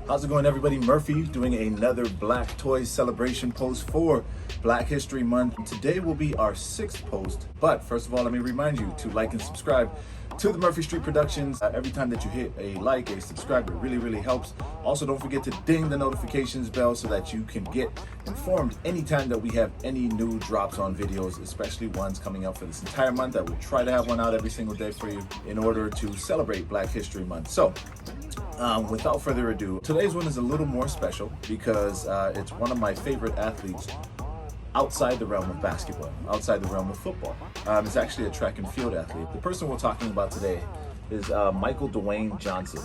How's it going, everybody? Murphy doing another Black Toys celebration post for Black History Month. Today will be our 6th post, but first of all, let me remind you to like and subscribe to the Murphy Street Productions. Every time that you hit a like, a subscribe, it really helps. Also, don't forget to ding the notifications bell so that you can get informed anytime that we have any new drops on videos, especially ones coming up for this entire month. I will try to have one out every single day for you in order to celebrate Black History Month. So, without further ado, today's one is a little more special because it's one of my favorite athletes outside the realm of basketball, outside the realm of football. It's actually a track and field athlete. The person we're talking about today is Michael Dwayne Johnson.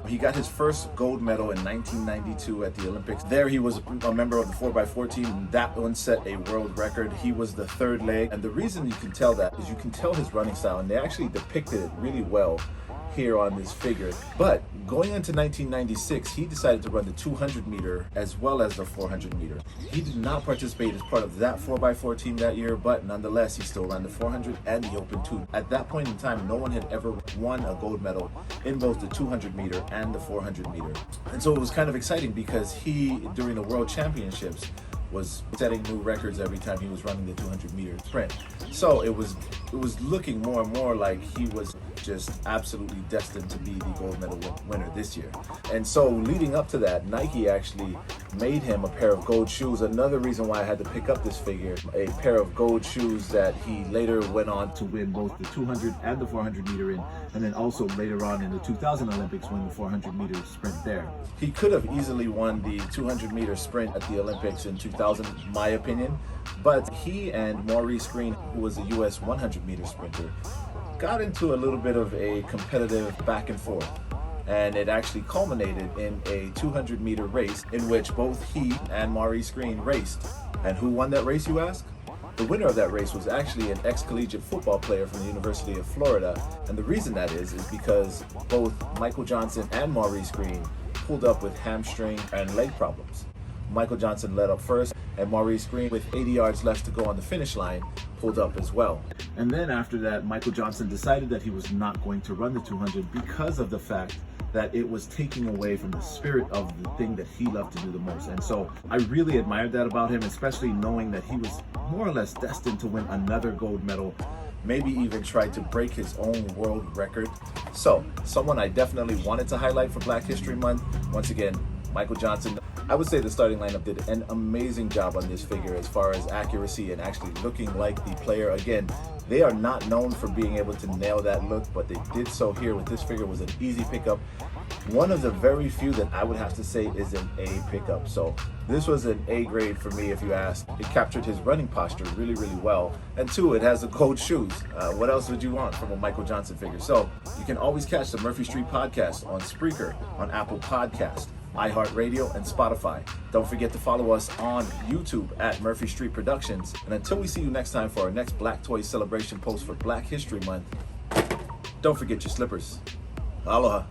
He got his first gold medal in 1992 at the Olympics. There he was a member of the 4x4 team, and that one set a world record. He was the third leg, and the reason you can tell that is you can tell his running style, and they actually depicted it really well here on this figure. But going into 1996, he decided to run the 200 meter as well as the 400 meter. He did not participate as part of that 4x4 team that year, but nonetheless, he still ran the 400 and the open 2. At that point in time, no one had ever won a gold medal in both the 200 meter and the 400 meter. And so it was kind of exciting because he, during the World Championships, was setting new records every time he was running the 200 meter sprint. So it was looking more and more like he was just absolutely destined to be the gold medal winner this year. And so leading up to that, Nike actually made him a pair of gold shoes. Another reason why I had to pick up this figure, a pair of gold shoes that he later went on to win both the 200 and the 400 meter in, and then also later on in the 2000 Olympics win the 400 meter sprint there. He could have easily won the 200 meter sprint at the Olympics in 2000, in my opinion, but he and Maurice Greene, who was a US 100 meter sprinter, got into a little bit of a competitive back and forth, and it actually culminated in a 200 meter race in which both he and Maurice Greene raced. And who won that race, you ask? The winner of that race was actually an ex-collegiate football player from the University of Florida, and the reason that is because both Michael Johnson and Maurice Greene pulled up with hamstring and leg problems. Michael Johnson led up first, and Maurice Greene, with 80 yards left to go on the finish line, pulled up as well. And then after that, Michael Johnson decided that he was not going to run the 200 because of the fact that it was taking away from the spirit of the thing that he loved to do the most. And so I really admired that about him, especially knowing that he was more or less destined to win another gold medal, maybe even try to break his own world record. So someone I definitely wanted to highlight for Black History Month, once again, Michael Johnson. I would say the starting lineup did an amazing job on this figure as far as accuracy and actually looking like the player. Again, they are not known for being able to nail that look, but they did so here with this figure. Was an easy pickup. One of the very few that I would have to say is an A pickup. So this was an A grade for me, if you ask. It captured his running posture really well. And two, it has the gold shoes. What else would you want from a Michael Johnson figure? So you can always catch the Murphy Street Podcast on Spreaker, on Apple Podcast, iHeartRadio, and Spotify. Don't forget to follow us on YouTube at Murphy Street Productions. And until we see you next time for our next Black Toy celebration post for Black History Month, don't forget your slippers. Aloha.